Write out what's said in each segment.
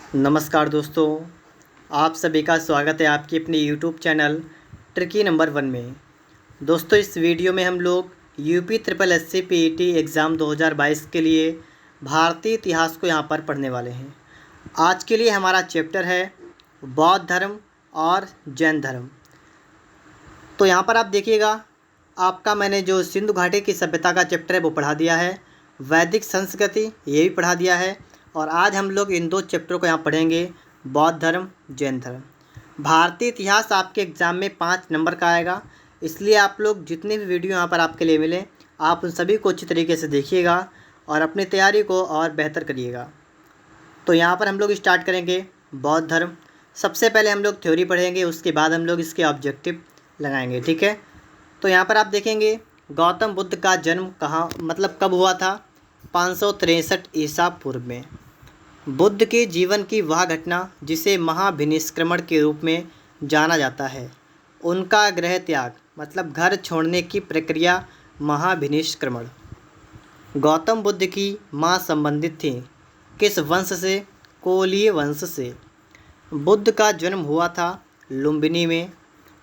नमस्कार दोस्तों, आप सभी का स्वागत है आपकी अपनी यूट्यूब चैनल ट्रिकी नंबर 1 में। दोस्तों, इस वीडियो में हम लोग UP triple SC PET exam 2022 के लिए भारतीय इतिहास को यहाँ पर पढ़ने वाले हैं। आज के लिए हमारा चैप्टर है बौद्ध धर्म और जैन धर्म। तो यहाँ पर आप देखिएगा, आपका मैंने जो सिंधु घाटी की सभ्यता का चैप्टर है वो पढ़ा दिया है, वैदिक संस्कृति ये भी पढ़ा दिया है, और आज हम लोग इन दो चैप्टरों को यहाँ पढ़ेंगे, बौद्ध धर्म जैन धर्म। भारतीय इतिहास आपके एग्ज़ाम में 5 नंबर का आएगा, इसलिए आप लोग जितने भी वीडियो यहाँ पर आपके लिए मिले आप उन सभी को अच्छी तरीके से देखिएगा और अपनी तैयारी को और बेहतर करिएगा। तो यहाँ पर हम लोग स्टार्ट करेंगे बौद्ध धर्म। सबसे पहले हम लोग थ्योरी पढ़ेंगे, उसके बाद हम लोग इसके ऑब्जेक्टिव लगाएंगे, ठीक है। तो यहाँ पर आप देखेंगे गौतम बुद्ध का जन्म कहाँ कब हुआ था? 563 ईसा पूर्व में। बुद्ध के जीवन की वह घटना जिसे महाभिनिष्क्रमण के रूप में जाना जाता है, उनका गृह त्याग घर छोड़ने की प्रक्रिया महाभिनिष्क्रमण। गौतम बुद्ध की माँ संबंधित थी किस वंश से? कोलीय वंश से। बुद्ध का जन्म हुआ था लुम्बिनी में।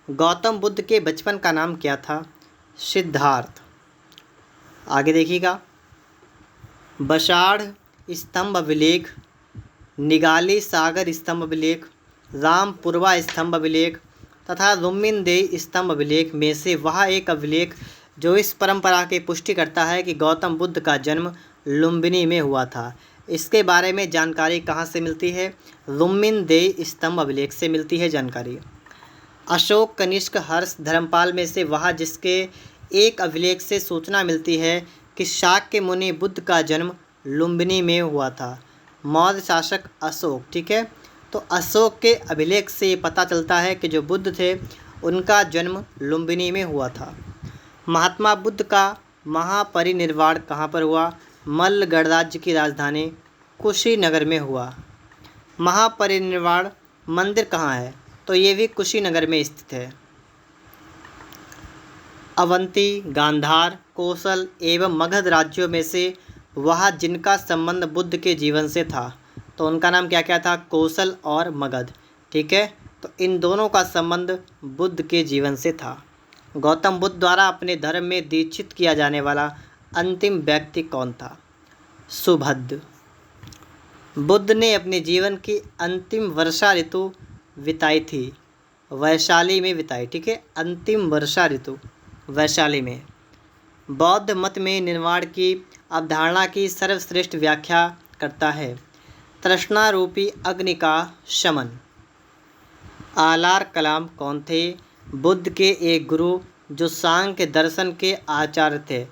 गौतम बुद्ध के बचपन का नाम क्या था? सिद्धार्थ। आगे देखिएगा, बशाढ़ स्तंभ अभिलेख, निगाली सागर स्तंभ अभिलेख, रामपुरवा स्तंभ अभिलेख तथा रुम्मिनदेई स्तंभ अभिलेख में से वह एक अभिलेख जो इस परंपरा की पुष्टि करता है कि गौतम बुद्ध का जन्म लुम्बिनी में हुआ था। इसके बारे में जानकारी कहाँ से मिलती है? रुम्मिनदेई स्तंभ अभिलेख से मिलती है जानकारी। अशोक, कनिष्क, हर्ष, धर्मपाल में से वह जिसके एक अभिलेख से सूचना मिलती है कि शाक्य मुनि बुद्ध का जन्म लुम्बिनी में हुआ था। मौर्य शासक अशोक, ठीक है। तो अशोक के अभिलेख से ये पता चलता है कि जो बुद्ध थे उनका जन्म लुम्बिनी में हुआ था। महात्मा बुद्ध का महापरिनिर्वाण कहाँ पर हुआ? मल्ल गणराज्य की राजधानी कुशीनगर में हुआ। महापरिनिर्वाण मंदिर कहाँ है? तो ये भी कुशीनगर में स्थित है। अवंती, गांधार, कौशल एवं मगध राज्यों में से वह जिनका संबंध बुद्ध के जीवन से था, तो उनका नाम क्या क्या था? कौशल और मगध, ठीक है। तो इन दोनों का संबंध बुद्ध के जीवन से था। गौतम बुद्ध द्वारा अपने धर्म में दीक्षित किया जाने वाला अंतिम व्यक्ति कौन था? सुभद्र। बुद्ध ने अपने जीवन की अंतिम वर्षा ऋतु बिताई थी वैशाली में बिताई, ठीक है। अंतिम वर्षा ऋतु वैशाली में। बौद्ध मत में निर्वाण की अवधारणा की सर्वश्रेष्ठ व्याख्या करता है तृष्णा रूपी अग्नि का शमन। आलार कलाम कौन थे? बुद्ध के एक गुरु जो सांख्य दर्शन के आचार्य थे।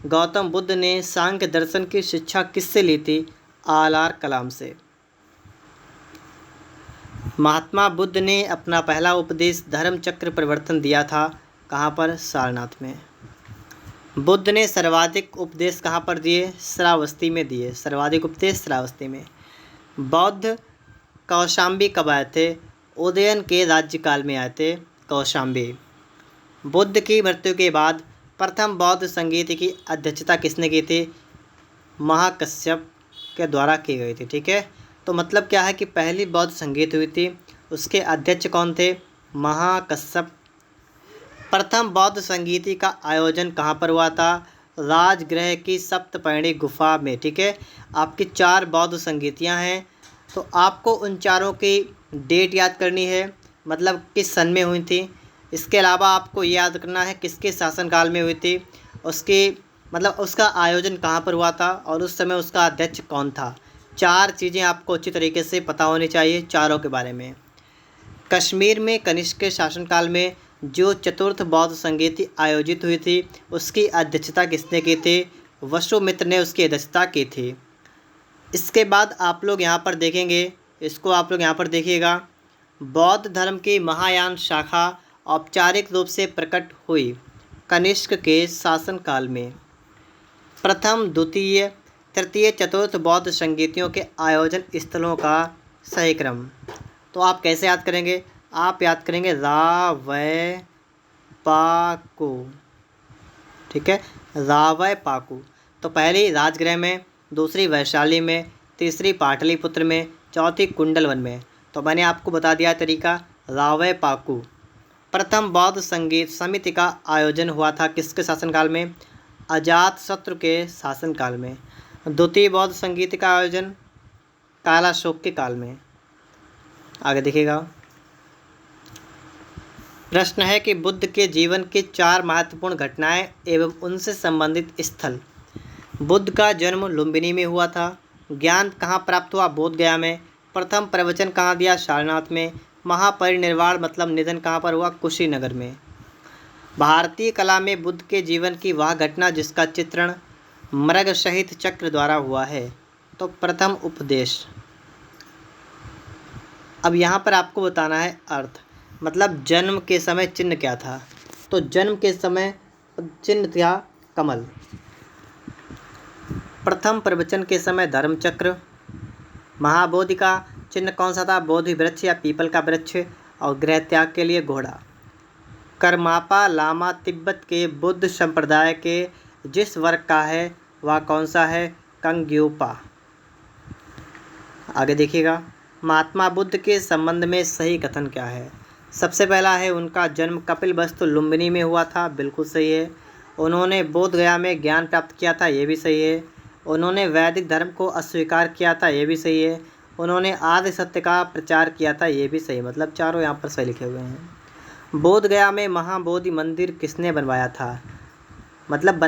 गौतम बुद्ध ने सांख्य दर्शन की शिक्षा किससे ली थी? आलार कलाम से। महात्मा बुद्ध ने अपना पहला उपदेश धर्म चक्र परिवर्तन दिया था, कहाँ पर? सारनाथ में। बुद्ध ने सर्वाधिक उपदेश कहाँ पर दिए? श्रावस्ती में दिए। सर्वाधिक उपदेश श्रावस्ती में। बौद्ध कौशाम्बी कब आए थे? उदयन के राज्यकाल में आए थे कौशाम्बी। बुद्ध की मृत्यु के बाद प्रथम बौद्ध संगीत की अध्यक्षता किसने की थी? महाकश्यप के द्वारा की गई थी, ठीक है। तो क्या है कि पहली बौद्ध संगीत हुई थी, उसके अध्यक्ष कौन थे? महाकश्यप। प्रथम बौद्ध संगीति का आयोजन कहाँ पर हुआ था? राजगृह की सप्तपर्णी गुफा में, ठीक है। आपकी 4 बौद्ध संगीतियाँ हैं, तो आपको उन चारों की डेट याद करनी है, किस सन में हुई थी। इसके अलावा आपको याद करना है किसके शासनकाल में हुई थी, उसके उसका आयोजन कहाँ पर हुआ था और उस समय उसका अध्यक्ष कौन था। 4 चीज़ें आपको अच्छी तरीके से पता होनी चाहिए चारों के बारे में। कश्मीर में कनिष्क के शासनकाल में जो चतुर्थ बौद्ध संगीति आयोजित हुई थी उसकी अध्यक्षता किसने की थी? वसुमित्र ने उसकी अध्यक्षता की थी। इसके बाद आप लोग यहाँ पर देखेंगे, इसको आप लोग यहाँ पर देखिएगा, बौद्ध धर्म की महायान शाखा औपचारिक रूप से प्रकट हुई कनिष्क के शासनकाल में। प्रथम, द्वितीय, तृतीय, चतुर्थ बौद्ध संगीतियों के आयोजन स्थलों का सही क्रम। तो आप कैसे याद करेंगे? आप याद करेंगे रा वै पाकू, ठीक है। रा वै पाकू। तो पहली राजगृह में, दूसरी वैशाली में, तीसरी पाटलिपुत्र में, चौथी कुंडल वन में। तो मैंने आपको बता दिया तरीका, रावय पाकू। प्रथम बौद्ध संगीत समिति का आयोजन हुआ था किसके शासनकाल में? अजातशत्रु के शासनकाल में। द्वितीय बौद्ध संगीत का आयोजन कालाशोक के काल में। आगे देखिएगा, प्रश्न है कि बुद्ध के जीवन की 4 महत्वपूर्ण घटनाएं एवं उनसे संबंधित स्थल। बुद्ध का जन्म लुम्बिनी में हुआ था। ज्ञान कहाँ प्राप्त हुआ? बोध गया में। प्रथम प्रवचन कहाँ दिया? सारनाथ में। महापरिनिर्वाण मतलब निधन कहाँ पर हुआ? कुशीनगर में। भारतीय कला में बुद्ध के जीवन की वह घटना जिसका चित्रण मृग सहित चक्र द्वारा हुआ है। तो प्रथम उपदेश। अब यहाँ पर आपको बताना है अर्थ, मतलब जन्म के समय चिन्ह क्या था? तो जन्म के समय चिन्ह था कमल। प्रथम प्रवचन के समय धर्मचक्र। महाबोधि का चिन्ह कौन सा था? बोधि वृक्ष या पीपल का वृक्ष। और गृह त्याग के लिए घोड़ा। करमापा लामा तिब्बत के बुद्ध संप्रदाय के जिस वर्ग का है वह कौन सा है? कंग्यूपा। आगे देखिएगा, महात्मा बुद्ध के संबंध में सही कथन क्या है? सबसे पहला है उनका जन्म कपिलवस्तु लुम्बिनी में हुआ था, बिल्कुल सही है। उन्होंने बोध गया में ज्ञान प्राप्त किया था, ये भी सही है। उन्होंने वैदिक धर्म को अस्वीकार किया था, ये भी सही है। उन्होंने आदि सत्य का प्रचार किया था, ये भी सही, मतलब चारों यहाँ पर सही लिखे हुए हैं। बोध गया में महाबोधि मंदिर किसने बनवाया था? मतलब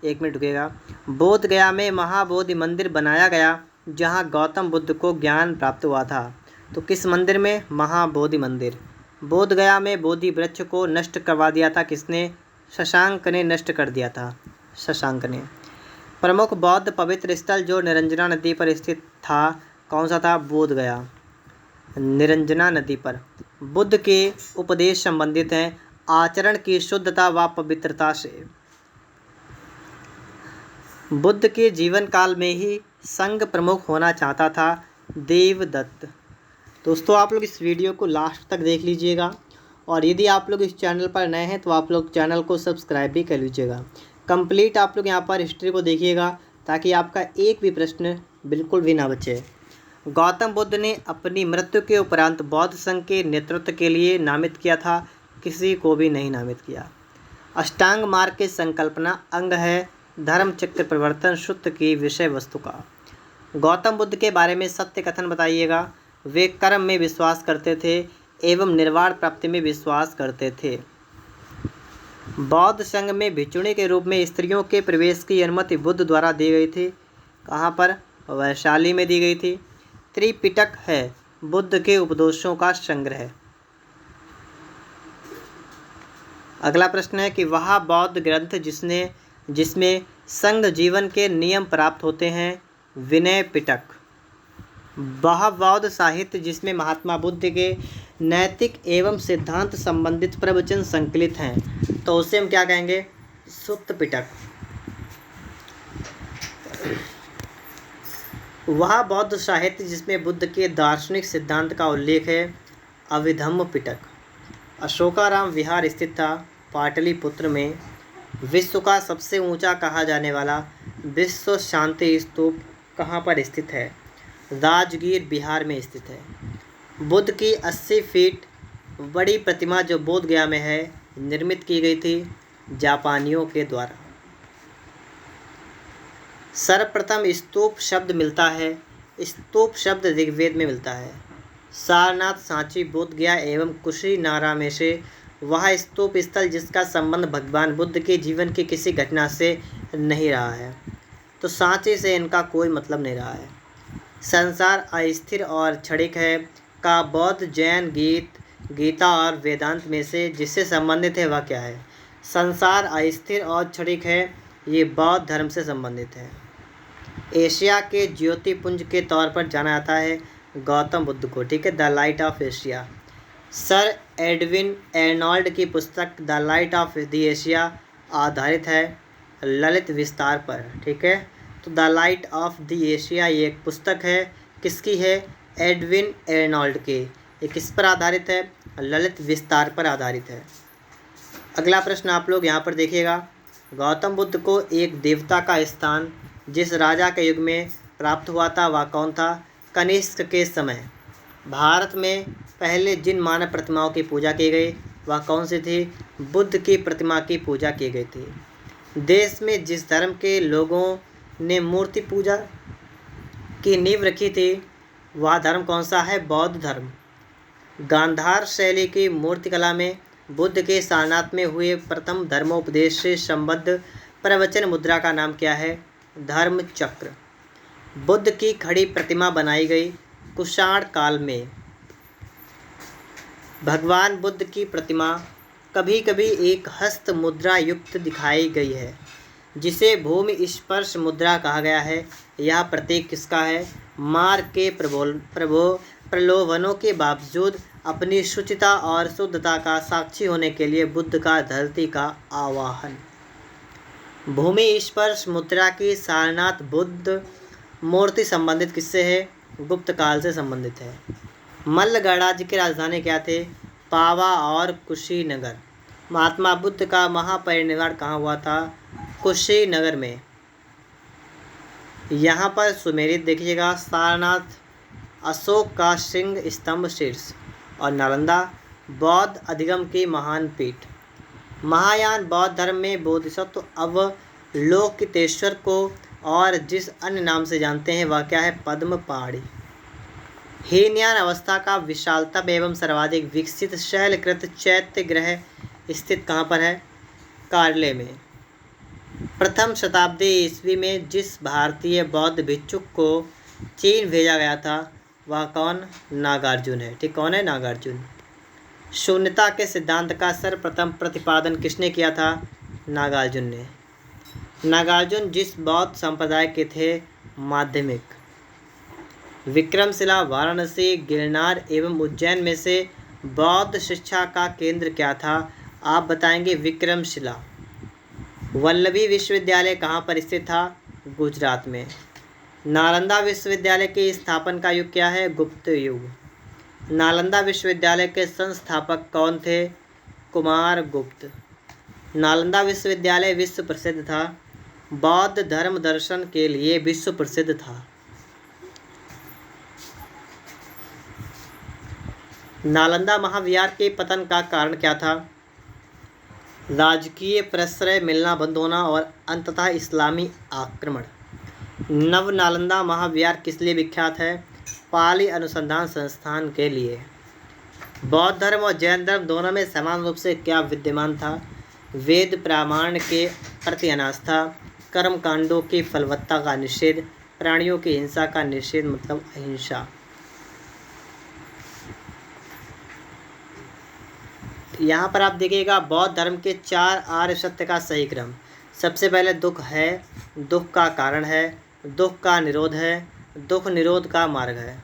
एक मिनट रुकेगा। बोध गया में महाबोधि मंदिर बनाया गया जहाँ गौतम बुद्ध को ज्ञान प्राप्त हुआ था। तो किस मंदिर में? महाबोधि मंदिर। बोध गया में बोधि वृक्ष को नष्ट करवा दिया था किसने? शशांक ने नष्ट कर दिया था, शशांक ने। प्रमुख बौद्ध पवित्र स्थल जो निरंजना नदी पर स्थित था कौन सा था? बोध गया, निरंजना नदी पर। बुद्ध के उपदेश संबंधित हैं आचरण की शुद्धता व पवित्रता से। बुद्ध के जीवन काल में ही संघ प्रमुख होना चाहता था देवदत्त। दोस्तों आप लोग इस वीडियो को लास्ट तक देख लीजिएगा, और यदि आप लोग इस चैनल पर नए हैं तो आप लोग चैनल को सब्सक्राइब भी कर लीजिएगा। कंप्लीट आप लोग यहाँ पर हिस्ट्री को देखिएगा ताकि आपका एक भी प्रश्न बिल्कुल भी ना बचे। गौतम बुद्ध ने अपनी मृत्यु के उपरांत बौद्ध संघ के नेतृत्व के लिए नामित किया था, किसी को भी नहीं नामित किया। अष्टांग मार्ग की संकल्पना अंग है धर्म चक्र परिवर्तन सूत्र की विषय वस्तु का। गौतम बुद्ध के बारे में सत्य कथन बताइएगा। वे कर्म में विश्वास करते थे एवं निर्वाण प्राप्ति में विश्वास करते थे। बौद्ध संघ में भिक्षुणी के रूप में स्त्रियों के प्रवेश की अनुमति बुद्ध द्वारा दी गई थी। कहाँ पर? वैशाली में दी गई थी। त्रिपिटक है बुद्ध के उपदेशों का संग्रह। अगला प्रश्न है कि वह बौद्ध ग्रंथ जिसमें संघ जीवन के नियम प्राप्त होते हैं, विनय पिटक। वह बौद्ध साहित्य जिसमें महात्मा बुद्ध के नैतिक एवं सिद्धांत संबंधित प्रवचन संकलित हैं, तो उसे हम क्या कहेंगे? सुत्त पिटक। वह बौद्ध साहित्य जिसमें बुद्ध के दार्शनिक सिद्धांत का उल्लेख है, अभिधम्म पिटक। अशोकाराम विहार स्थित था पाटलिपुत्र में। विश्व का सबसे ऊंचा कहा जाने वाला विश्व शांति स्तूप कहाँ पर स्थित है? राजगीर बिहार में स्थित है। बुद्ध की 80 फीट बड़ी प्रतिमा जो बोध गया में है, निर्मित की गई थी जापानियों के द्वारा। सर्वप्रथम स्तूप शब्द मिलता है, स्तूप शब्द ऋग्वेद में मिलता है। सारनाथ, सांची, बोध गया एवं कुशीनारा में से वह स्तूप स्थल जिसका संबंध भगवान बुद्ध के जीवन की किसी घटना से नहीं रहा है, तो सांची से इनका कोई मतलब नहीं रहा है। संसार अस्थिर और क्षणिक है का बौद्ध, जैन, गीता और वेदांत में से जिससे संबंधित है वह क्या है? संसार अस्थिर और क्षणिक है, ये बौद्ध धर्म से संबंधित है। एशिया के ज्योतिपुंज के तौर पर जाना जाता है गौतम बुद्ध को, ठीक है, the light of Asia. Sir Edwin Arnold की पुस्तक the light of the Asia आधारित है ललित विस्तार पर, ठीक है। तो the light of the Asia ये एक पुस्तक है, किसकी है? एडविन एर्नॉल्ड की। ये किस पर आधारित है? ललित विस्तार पर आधारित है। अगला प्रश्न आप लोग यहाँ पर देखिएगा। गौतम बुद्ध को एक देवता का स्थान जिस राजा के युग में प्राप्त हुआ था वह कौन था? कनिष्क के समय भारत में पहले जिन मानव प्रतिमाओं की पूजा की गई वह कौन सी थी? बुद्ध की प्रतिमा की पूजा की गई थी। देश में जिस धर्म के लोगों ने मूर्ति पूजा की नींव रखी थी वह धर्म कौन सा है? बौद्ध धर्म। गांधार शैली की मूर्तिकला में बुद्ध के सारनाथ में हुए प्रथम धर्मोपदेश से संबद्ध प्रवचन मुद्रा का नाम क्या है? धर्म चक्र। बुद्ध की खड़ी प्रतिमा बनाई गई कुषाण काल में। भगवान बुद्ध की प्रतिमा कभी कभी एक हस्त मुद्रा युक्त दिखाई गई है जिसे भूमि स्पर्श मुद्रा कहा गया है। यह प्रतीक किसका है? मार के प्रलोभनों के बावजूद अपनी शुचिता और शुद्धता का साक्षी होने के लिए बुद्ध का धरती का आवाहन। भूमि स्पर्श मुद्रा की सारनाथ बुद्ध मूर्ति संबंधित किससे है? गुप्त काल से संबंधित है। मल्ल गणराज्य की राजधानी क्या थे? पावा और कुशीनगर। महात्मा बुद्ध का महापरिनिर्वाण कहाँ हुआ था? कुशीनगर में। यहाँ पर सुमेरित देखिएगा, सारनाथ अशोक का सिंह स्तंभ शीर्ष, और नालंदा बौद्ध अधिगम की महान पीठ। महायान बौद्ध धर्म में बोधिसत्व अवलोकितेश्वर को और जिस अन्य नाम से जानते हैं वह क्या है? पद्मपाणि। हीनयान अवस्था का विशालतम एवं सर्वाधिक विकसित शैलकृत चैत्य गृह स्थित कहाँ पर है? कार्ले में। प्रथम शताब्दी ईस्वी में जिस भारतीय बौद्ध भिक्षुक को चीन भेजा गया था वह कौन? नागार्जुन है। ठीक, कौन है? नागार्जुन। शून्यता के सिद्धांत का सर्वप्रथम प्रतिपादन किसने किया था? नागार्जुन ने। नागार्जुन जिस बौद्ध संप्रदाय के थे? माध्यमिक। विक्रमशिला, वाराणसी, गिरनार एवं उज्जैन में से बौद्ध शिक्षा का केंद्र क्या था? आप बताएंगे विक्रमशिला। वल्लभी विश्वविद्यालय कहाँ पर स्थित था? गुजरात में। नालंदा विश्वविद्यालय के स्थापन का युग क्या है? गुप्त युग। नालंदा विश्वविद्यालय के संस्थापक कौन थे? कुमारगुप्त। नालंदा विश्वविद्यालय विश्व प्रसिद्ध था। बौद्ध धर्म दर्शन के लिए विश्व प्रसिद्ध था। नालंदा महाविहार के पतन का कारण क्या था? राजकीय प्रश्रय मिलना बंद होना और अंततः इस्लामी आक्रमण। नव नालंदा महाविहार किस लिए विख्यात है? पाली अनुसंधान संस्थान के लिए। बौद्ध धर्म और जैन धर्म दोनों में समान रूप से क्या विद्यमान था? वेद प्रामाण्य के प्रति अनास्था, कर्म कांडों की फलवत्ता का निषेध, प्राणियों की हिंसा का निषेध मतलब अहिंसा। यहाँ पर आप देखिएगा बौद्ध धर्म के 4 आर्य सत्य का सही क्रम। सबसे पहले दुख है, दुख का कारण है, दुख का निरोध है, दुख निरोध का मार्ग है।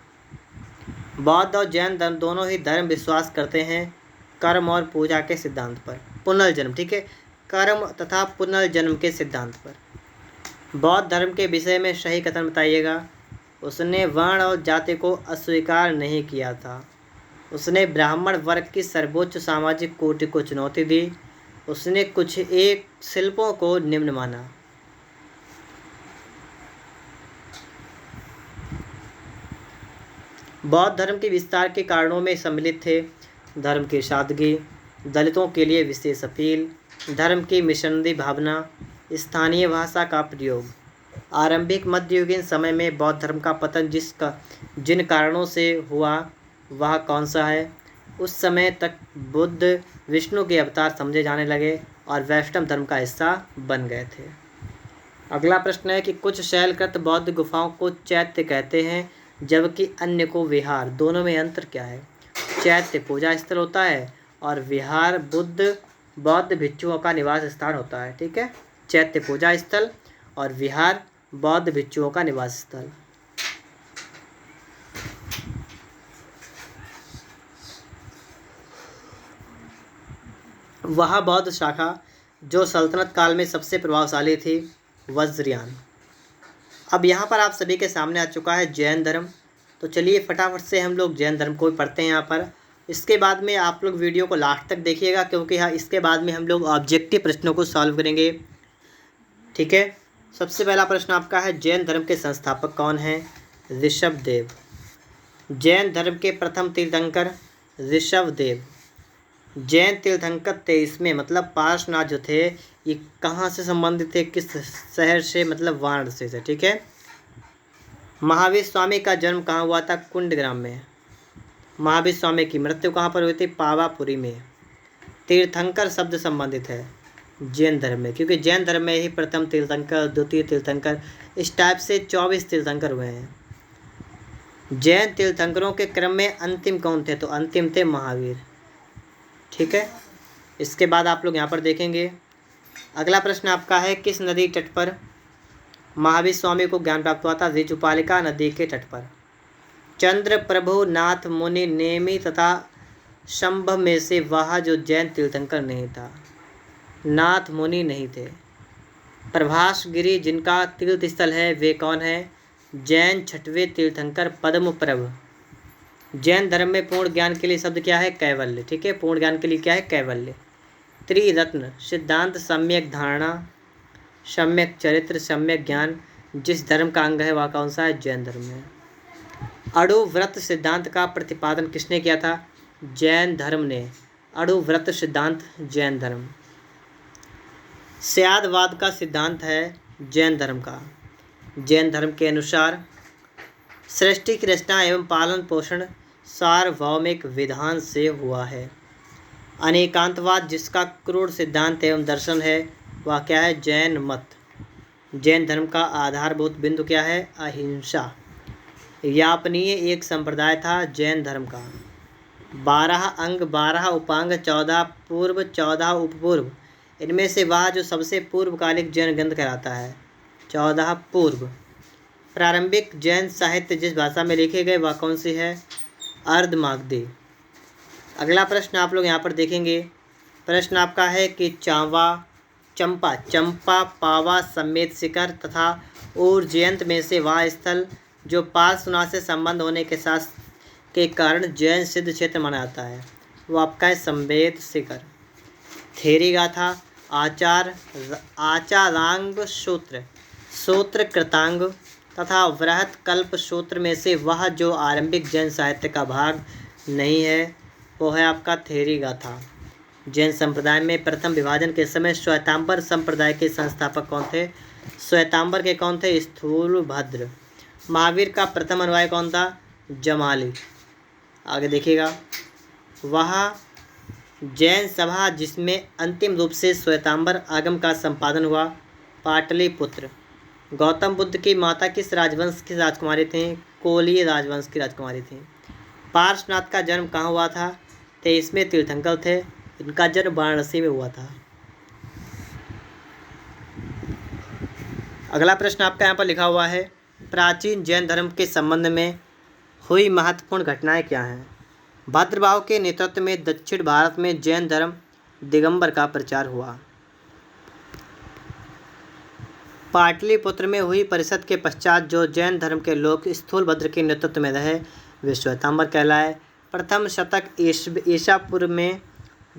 बौद्ध और जैन धर्म दोनों ही धर्म विश्वास करते हैं कर्म और पूजा के सिद्धांत पर, पुनर्जन्म। ठीक है, कर्म तथा पुनर्जन्म के सिद्धांत पर। बौद्ध धर्म के विषय में सही कथन बताइएगा। उसने वर्ण और जाति को अस्वीकार नहीं किया था। उसने ब्राह्मण वर्ग की सर्वोच्च सामाजिक कोटि को चुनौती दी। उसने कुछ एक शिल्पों को निम्न माना। बौद्ध धर्म के विस्तार के कारणों में सम्मिलित थे धर्म की सादगी, दलितों के लिए विशेष अपील, धर्म की मिशनरी भावना, स्थानीय भाषा का प्रयोग। आरंभिक मध्ययुगीन समय में बौद्ध धर्म का पतन जिन कारणों से हुआ वह कौन सा है? उस समय तक बुद्ध विष्णु के अवतार समझे जाने लगे और वैष्णव धर्म का हिस्सा बन गए थे। अगला प्रश्न है कि कुछ शैलकृत बौद्ध गुफाओं को चैत्य कहते हैं जबकि अन्य को विहार। दोनों में अंतर क्या है? चैत्य पूजा स्थल होता है और विहार बौद्ध भिक्षुओं का निवास स्थान होता है। ठीक है, चैत्य पूजा स्थल और विहार बौद्ध भिक्षुओं का निवास स्थल। वह बौद्ध शाखा जो सल्तनत काल में सबसे प्रभावशाली थी, वज्रयान। अब यहाँ पर आप सभी के सामने आ चुका है जैन धर्म। तो चलिए फटाफट से हम लोग जैन धर्म को भी पढ़ते हैं यहाँ पर। इसके बाद में आप लोग वीडियो को लास्ट तक देखिएगा क्योंकि हाँ इसके बाद में हम लोग ऑब्जेक्टिव प्रश्नों को सॉल्व करेंगे। ठीक है, सबसे पहला प्रश्न आपका है जैन धर्म के संस्थापक कौन हैं? ऋषभदेव। जैन धर्म के प्रथम तीर्थंकर ऋषभदेव। जैन तीर्थंकर 23वें मतलब पार्श्वनाथ जो थे ये कहाँ से संबंधित थे, किस शहर से, मतलब वाराणसी से। ठीक है। महावीर स्वामी का जन्म कहाँ हुआ था, कुंडग्राम में। महावीर स्वामी की मृत्यु कहाँ पर हुई थी, पावापुरी में। तीर्थंकर शब्द संबंधित है जैन धर्म में, क्योंकि जैन धर्म में ही प्रथम तीर्थंकर, द्वितीय तीर्थंकर, इस टाइप से 24 तीर्थंकर हुए हैं। जैन तीर्थंकरों के क्रम में अंतिम कौन थे, तो अंतिम थे महावीर। ठीक है। इसके बाद आप लोग यहाँ पर देखेंगे, अगला प्रश्न आपका है, किस नदी तट पर महावीर स्वामी को ज्ञान प्राप्त हुआ था, ऋजुपालिका नदी के तट पर। चंद्र प्रभु नाथ मुनि नेमि तथा शंभ में से वह जो जैन तीर्थंकर नहीं था, नाथ मुनि नहीं थे। प्रभास गिरी जिनका तीर्थ स्थल है वे कौन है, जैन छठवें तीर्थंकर पद्मप्रभ। जैन धर्म में पूर्ण ज्ञान के लिए शब्द क्या है, कैवल्य। ठीक है। पूर्ण ज्ञान के लिए क्या है, कैवल्य। त्रिरत्न सिद्धांत, सम्यक धारणा, सम्यक चरित्र, सम्यक ज्ञान, जिस धर्म का अंग है वह कौन सा है, जैन धर्म है। अणुव्रत सिद्धांत का प्रतिपादन किसने किया था, जैन धर्म ने। अणुव्रत सिद्धांत जैन धर्म। स्यादवाद का सिद्धांत है जैन धर्म का। जैन धर्म के अनुसार सृष्टि की रचना एवं पालन पोषण सार्वभौमिक विधान से हुआ है। अनेकांतवाद जिसका क्रूर सिद्धांत एवं दर्शन है वह क्या है, जैन मत। जैन धर्म का आधारभूत बिंदु क्या है, अहिंसा। यापनीय एक संप्रदाय था जैन धर्म का। 12 अंग, 12 उपांग, 14 पूर्व, 14 उपपूर्व। इनमें से वह जो सबसे पूर्वकालिक जैन ग्रंथ कहलाता है, 14 पूर्व। प्रारंभिक जैन साहित्य जिस भाषा में लिखे गए वह कौन सी है, अर्धमागधी। अगला प्रश्न आप लोग यहाँ पर देखेंगे, प्रश्न आपका है कि चंपा पावा समेत शिखर तथा उज्जैन में से वह स्थल जो पार्श्वनाथ से संबंध होने के साथ के कारण जैन सिद्ध क्षेत्र माना जाता है, वो आपका है संवेद शिखर। थेरी गाथा, आचारांग सूत्र, सूत्र कृतांग तथा वृहत कल्प सूत्र में से वह जो आरंभिक जैन साहित्य का भाग नहीं है वो है आपका थेरी गाथा। जैन संप्रदाय में प्रथम विभाजन के समय श्वेतांबर संप्रदाय के संस्थापक कौन थे, श्वेतांबर के कौन थे, स्थूलभद्र। महावीर का प्रथम अनुयायी कौन था, जमाली। आगे देखिएगा, वह जैन सभा जिसमें अंतिम रूप से श्वेतांबर आगम का संपादन हुआ, पाटलिपुत्र। गौतम बुद्ध की माता किस राजवंश की राजकुमारी थी, कोलीय राजवंश की राजकुमारी थी। पार्श्वनाथ का जन्म कहाँ हुआ था, 23वें तीर्थंकर थे, इनका जन्म वाराणसी में हुआ था। अगला प्रश्न आपका यहाँ पर लिखा हुआ है, प्राचीन जैन धर्म के संबंध में हुई महत्वपूर्ण घटनाएं क्या हैं। भद्रबाहु के नेतृत्व में दक्षिण भारत में जैन धर्म दिगंबर का प्रचार हुआ। पाटलिपुत्र में हुई परिषद के पश्चात जो जैन धर्म के लोग स्थूलभद्र के नेतृत्व में रहे वे श्वेतांबर कहलाए। प्रथम शतक ईसा पूर्व में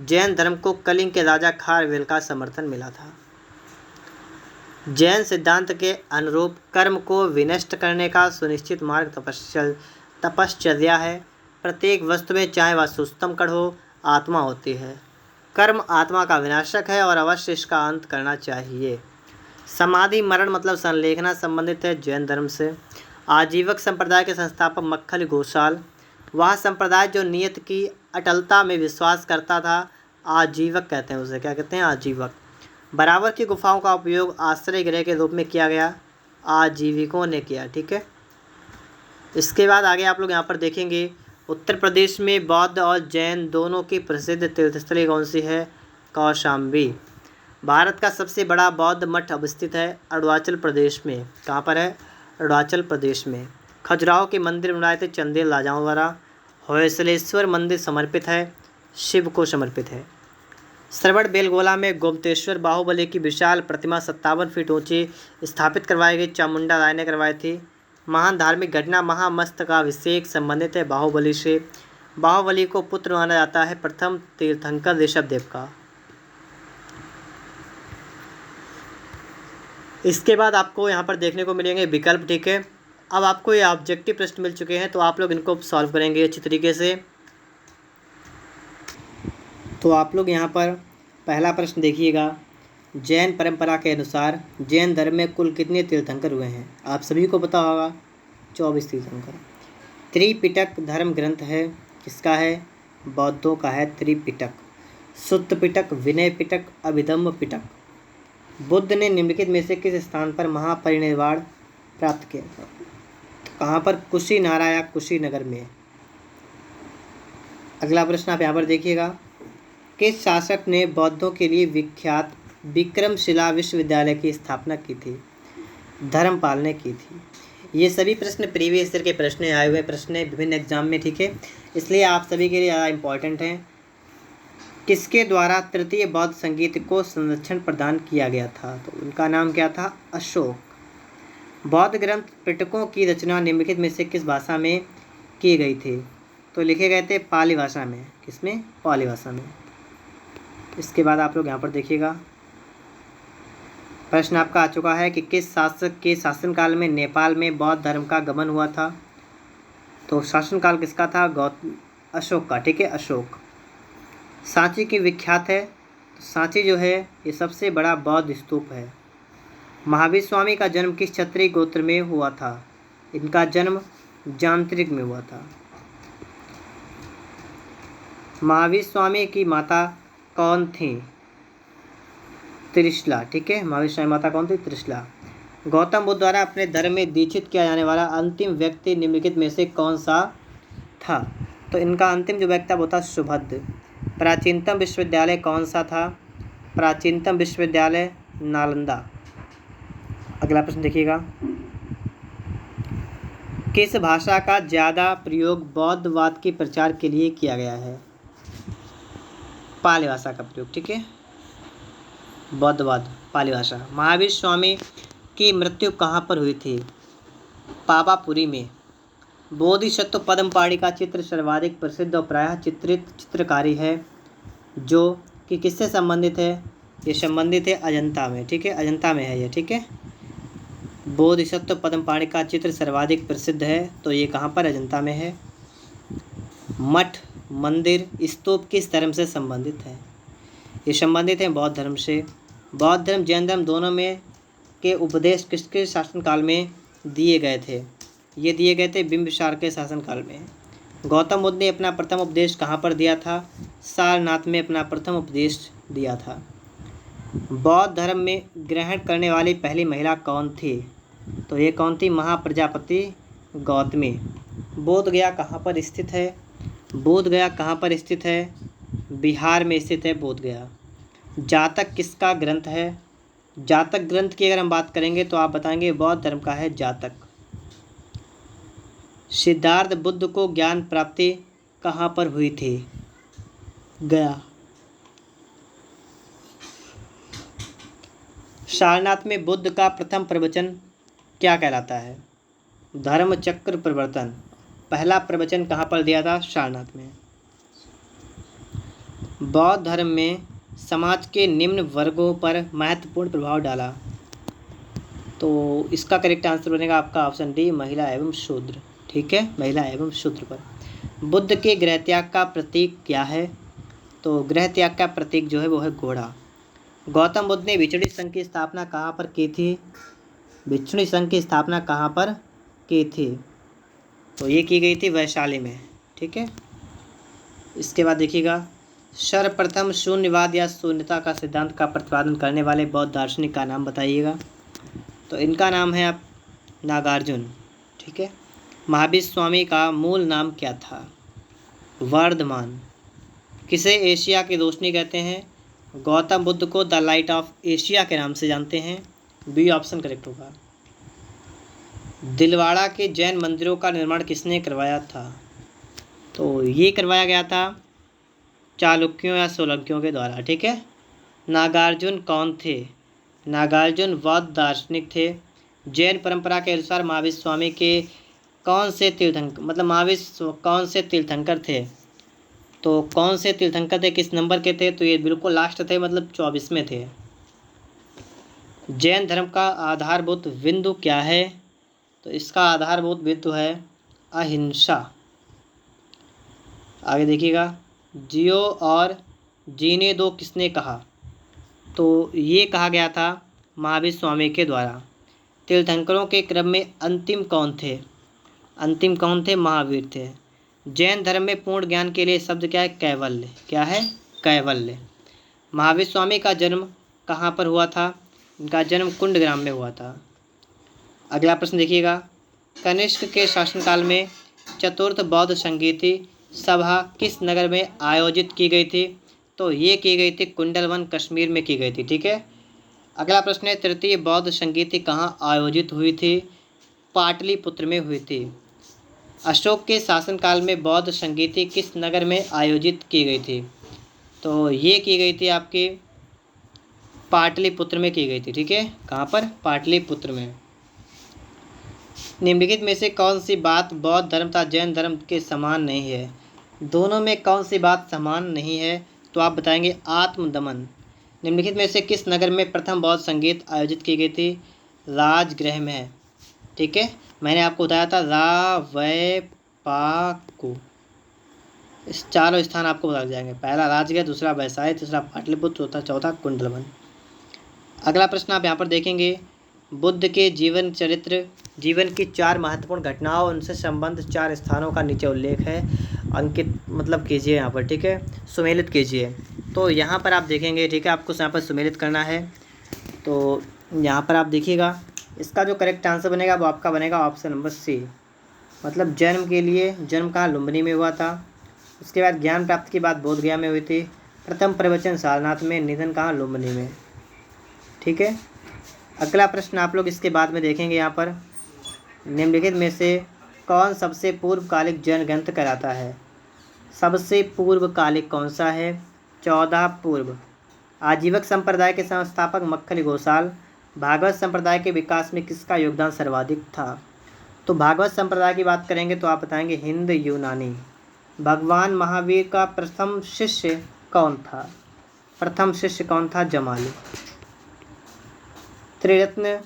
जैन धर्म को कलिंग के राजा खारवेल का समर्थन मिला था। जैन सिद्धांत के अनुरूप कर्म को विनष्ट करने का सुनिश्चित मार्ग तपश्चर्या है। प्रत्येक वस्तु में चाहे वह सूक्ष्म कण हो आत्मा होती है। कर्म आत्मा का विनाशक है और अवश्य इसका अंत करना चाहिए। समाधि मरण मतलब संलेखना संबंधित है जैन धर्म से। आजीवक संप्रदाय के संस्थापक मक्खल घोषाल, वह संप्रदाय जो नियत की अटलता में विश्वास करता था, आजीवक कहते हैं उसे, क्या कहते हैं, आजीवक। बराबर की गुफाओं का उपयोग आश्रय गृह के रूप में किया गया, आजीविकों ने किया। ठीक है। इसके बाद आगे आप लोग यहाँ पर देखेंगे, उत्तर प्रदेश में बौद्ध और जैन दोनों की प्रसिद्ध तीर्थस्थली कौन सी है, कौशाम्बी। भारत का सबसे बड़ा बौद्ध मठ अवस्थित है अरुणाचल प्रदेश में। कहाँ पर है, अरुणाचल प्रदेश में। खजुराहो के मंदिर बनाए थे चंदेल राजाओं द्वारा। होयसलेश्वर मंदिर समर्पित है, शिव को समर्पित है। श्रवण बेलगोला में गोमतेश्वर बाहुबली की विशाल प्रतिमा 57 फीट ऊंची स्थापित करवाई गई, चामुंडा राय ने करवाई थी। महान धार्मिक घटना महामस्तकाभिषेक संबंधित है बाहुबली से। बाहुबली को पुत्र माना जाता है प्रथम तीर्थंकर ऋषभदेव का। इसके बाद आपको यहाँ पर देखने को मिलेंगे विकल्प। ठीक है। अब आपको ये ऑब्जेक्टिव प्रश्न मिल चुके हैं, तो आप लोग इनको सॉल्व करेंगे अच्छी तरीके से। तो आप लोग यहाँ पर पहला प्रश्न देखिएगा। जैन परंपरा के अनुसार जैन धर्म में कुल कितने तीर्थंकर हुए हैं? आप सभी को पता होगा, 24 तीर्थंकर। त्रिपिटक धर्म ग्रंथ है, किसका है? बौद्धों का है त्रिपिटक। सुत्त पिटक, विनय पिटक, अभिधम्म पिटक। बुद्ध ने निम्नलिखित में से किस स्थान पर महापरिनिर्वाण प्राप्त किया था? तो कहाँ पर? कुशीनारा या कुशीनगर में। अगला प्रश्न आप यहाँ पर देखिएगा। किस शासक ने बौद्धों के लिए विख्यात विक्रमशिला विश्वविद्यालय की स्थापना की थी? धर्मपाल ने की थी। ये सभी प्रश्न प्रीवियस ईयर के प्रश्न आए हुए प्रश्न हैं विभिन्न एग्जाम में, ठीक है, इसलिए आप सभी के लिए ज़्यादा इम्पॉर्टेंट हैं। किसके द्वारा तृतीय बौद्ध संगीत को संरक्षण प्रदान किया गया था? तो उनका नाम क्या था? अशोक। बौद्ध ग्रंथ पिटकों की रचना निम्नलिखित में से किस भाषा में की गई थी? तो लिखे गए थे पाली भाषा में। किसमें? पाली भाषा में। इसके बाद आप लोग यहाँ पर देखिएगा, प्रश्न आपका आ चुका है कि किस शासक के शासनकाल में नेपाल में बौद्ध धर्म का गमन हुआ था? तो शासनकाल किसका था? अशोक का, ठीक है, अशोक। सांची की विख्यात है, तो सांची जो है ये सबसे बड़ा बौद्ध स्तूप है। महावीर स्वामी का जन्म किस क्षत्रिय गोत्र में हुआ था? इनका जन्म जांत्रिक में हुआ था। महावीर स्वामी की माता कौन थी? त्रिशला, ठीक है, महावीर स्वामी माता कौन थी? त्रिशला। गौतम बुद्ध द्वारा अपने धर्म में दीक्षित किया जाने वाला अंतिम व्यक्ति निम्नलिखित में से कौन सा था? तो इनका अंतिम जो व्यक्ति था वो था सुभद्र। प्राचीनतम विश्वविद्यालय कौन सा था? प्राचीनतम विश्वविद्यालय नालंदा। अगला प्रश्न देखिएगा। किस भाषा का ज़्यादा प्रयोग बौद्धवाद के प्रचार के लिए किया गया है? पाली भाषा का प्रयोग, ठीक है, बौद्धवाद, पाली भाषा। महावीर स्वामी की मृत्यु कहाँ पर हुई थी? पावापुरी में। बोधिसत्व पद्मपाणि का चित्र सर्वाधिक प्रसिद्ध और प्रायः चित्रित चित्रकारी है, जो कि किससे संबंधित है? ये संबंधित है अजंता में, ठीक है, अजंता में है ये, ठीक है। बोधिसत्व पद्मपाणि का चित्र सर्वाधिक प्रसिद्ध है, तो ये कहाँ पर? अजंता में है। मठ, मंदिर, स्तूप किस धर्म से संबंधित है? ये संबंधित हैं बौद्ध धर्म से। बौद्ध धर्म जैन धर्म दोनों में के उपदेश किसके शासनकाल में दिए गए थे? ये दिए गए थे बिंबिसार के शासनकाल में। गौतम बुद्ध ने अपना प्रथम उपदेश कहाँ पर दिया था? सारनाथ में अपना प्रथम उपदेश दिया था। बौद्ध धर्म में ग्रहण करने वाली पहली महिला कौन थी? तो ये कौन थी? महाप्रजापति गौतमी। बोधगया कहाँ पर स्थित है? बोधगया कहाँ पर स्थित है? बिहार में स्थित है बोधगया। जातक किसका ग्रंथ है? जातक ग्रंथ की अगर हम बात करेंगे तो आप बताएंगे बौद्ध धर्म का है जातक। सिद्धार्थ बुद्ध को ज्ञान प्राप्ति कहाँ पर हुई थी? गया। सारनाथ में बुद्ध का प्रथम प्रवचन क्या कहलाता है? धर्म चक्र प्रवर्तन। पहला प्रवचन कहाँ पर दिया था? सारनाथ में। बौद्ध धर्म में समाज के निम्न वर्गों पर महत्वपूर्ण प्रभाव डाला, तो इसका करेक्ट आंसर बनेगा आपका ऑप्शन डी, महिला एवं शूद्र, ठीक है, महिला एवं शूद्र पर। बुद्ध के गृह त्याग का प्रतीक क्या है? तो गृह त्याग का प्रतीक जो है वो है घोड़ा। गौतम बुद्ध ने भिक्षुणी संघ की स्थापना कहाँ पर की थी? भिक्षुणी संघ की स्थापना कहाँ पर की थी? तो ये की गई थी वैशाली में, ठीक है। इसके बाद देखिएगा, सर्वप्रथम शून्यवाद या शून्यता का सिद्धांत का प्रतिपादन करने वाले बौद्ध दार्शनिक का नाम बताइएगा। तो इनका नाम है आप नागार्जुन, ठीक है। महावीर स्वामी का मूल नाम क्या था? वर्धमान। किसे एशिया की रोशनी कहते हैं? गौतम बुद्ध को द लाइट ऑफ एशिया के नाम से जानते हैं। बी ऑप्शन करेक्ट होगा। दिलवाड़ा के जैन मंदिरों का निर्माण किसने करवाया था? तो ये करवाया गया था चालुक्यों या सोलंकियों के द्वारा, ठीक है। नागार्जुन कौन थे? नागार्जुन बौद्ध दार्शनिक थे। जैन परंपरा के अनुसार महावीर स्वामी के कौन से तीर्थंकर, महावीर कौन से तीर्थंकर थे? तो कौन से तीर्थंकर थे, किस नंबर के थे? तो ये बिल्कुल लास्ट थे, 24वें थे। जैन धर्म का आधारभूत बिंदु क्या है? तो इसका आधारभूत बिंदु है अहिंसा। आगे देखिएगा, जियो और जीने दो किसने कहा? तो ये कहा गया था महावीर स्वामी के द्वारा। तीर्थंकरों के क्रम में अंतिम कौन थे? अंतिम कौन थे? महावीर थे। जैन धर्म में पूर्ण ज्ञान के लिए शब्द क्या है? कैवल्य। क्या है? कैवल्य। महावीर स्वामी का जन्म कहाँ पर हुआ था? इनका जन्म कुंडग्राम में हुआ था। अगला प्रश्न देखिएगा, कनिष्क के शासनकाल में चतुर्थ बौद्ध संगीति सभा किस नगर में आयोजित की गई थी? तो ये की गई थी कुंडलवन, कश्मीर में की गई थी। ठीक है। अगला प्रश्न है, तृतीय बौद्ध संगीति कहाँ आयोजित हुई थी? पाटलिपुत्र में हुई थी। अशोक के शासनकाल में बौद्ध संगीति किस नगर में आयोजित की गई थी? तो ये की गई थी आपके पाटलिपुत्र में की गई थी। ठीक है। कहाँ पर? पाटलिपुत्र में। निम्नलिखित में से कौन सी बात बौद्ध धर्म तथा जैन धर्म के समान नहीं है? दोनों में कौन सी बात समान नहीं है? तो आप बताएंगे आत्मदमन। निम्नलिखित में से किस नगर में प्रथम बौद्ध संगीत आयोजित की गई थी? राजगृह में है। ठीक है। मैंने आपको बताया था रावैपाकु। इस चारों स्थान आपको बता जाएंगे। पहला राजगृह, दूसरा वैशाली, तीसरा पाटलिपुत्र, चौथा कुंडलवन। अगला प्रश्न आप यहाँ पर देखेंगे, बुद्ध के जीवन की 4 महत्वपूर्ण घटनाओं उनसे संबंध 4 स्थानों का नीचे उल्लेख है। अंकित मतलब कीजिए यहाँ पर। ठीक है। सुमेलित कीजिए। तो यहाँ पर आप देखेंगे, ठीक है, आपको यहाँ पर सुमेलित करना है। तो यहाँ पर आप देखिएगा, इसका जो करेक्ट आंसर बनेगा वो आपका बनेगा ऑप्शन नंबर सी। मतलब जन्म कहाँ? लुम्बिनी में हुआ था। उसके बाद ज्ञान प्राप्ति की बात बोधगया में हुई थी। प्रथम प्रवचन सारनाथ में, निधन कहाँ? लुम्बिनी में। ठीक है। अगला प्रश्न आप लोग इसके बाद में देखेंगे यहाँ पर, निम्नलिखित में से कौन सबसे पूर्वकालिक जैन ग्रंथ कहलाता है? सबसे पूर्वकालिक कौन सा है? 14 पूर्व। आजीवक संप्रदाय के संस्थापक मक्खली गोसाल। भागवत संप्रदाय के विकास में किसका योगदान सर्वाधिक था? तो भागवत संप्रदाय की बात करेंगे तो आप बताएंगे हिंद यूनानी। भगवान महावीर का प्रथम शिष्य कौन था? प्रथम शिष्य कौन था? जमाली। त्रिरत्न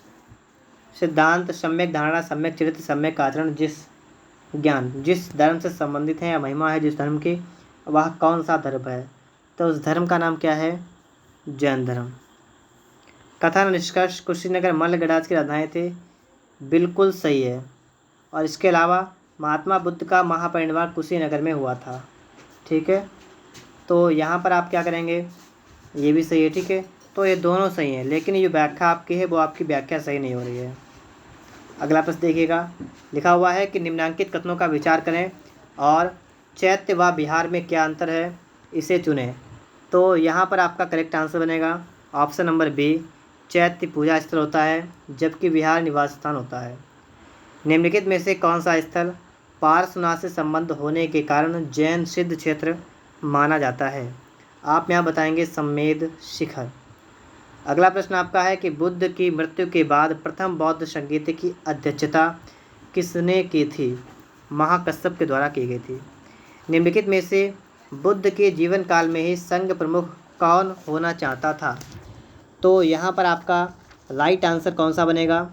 सिद्धांत, सम्यक धारणा, सम्यक चरित्र, सम्यक आचरण, जिस धर्म से संबंधित है या महिमा है जिस धर्म की, वह कौन सा धर्म है? तो उस धर्म का नाम क्या है? जैन धर्म। कथन निष्कर्ष, कुशीनगर मल्ल गणराज की राजधानी थी। बिल्कुल सही है। और इसके अलावा महात्मा बुद्ध का महापरिनिर्वाण कुशीनगर में हुआ था। ठीक है। तो यहाँ पर आप क्या करेंगे? ये भी सही है। ठीक है। तो ये दोनों सही हैं, लेकिन ये व्याख्या आपकी है वो आपकी व्याख्या सही नहीं हो रही है। अगला प्रश्न देखिएगा, लिखा हुआ है कि निम्नांकित कथनों का विचार करें और चैत्य व विहार में क्या अंतर है, इसे चुनें। तो यहाँ पर आपका करेक्ट आंसर बनेगा ऑप्शन नंबर बी। चैत्य पूजा स्थल होता है जबकि विहार निवास स्थान होता है। निम्नलिखित में से कौन सा स्थल पार्श्वनाथ से संबंध होने के कारण जैन सिद्ध क्षेत्र माना जाता है? आप यहाँ बताएंगे सम्मेद शिखर। अगला प्रश्न आपका है कि बुद्ध की मृत्यु के बाद प्रथम बौद्ध संगीत की अध्यक्षता किसने की थी? महाकश्यप के द्वारा की गई थी। निम्नलिखित में से बुद्ध के जीवन काल में ही संघ प्रमुख कौन होना चाहता था? तो यहाँ पर आपका राइट आंसर कौन सा बनेगा?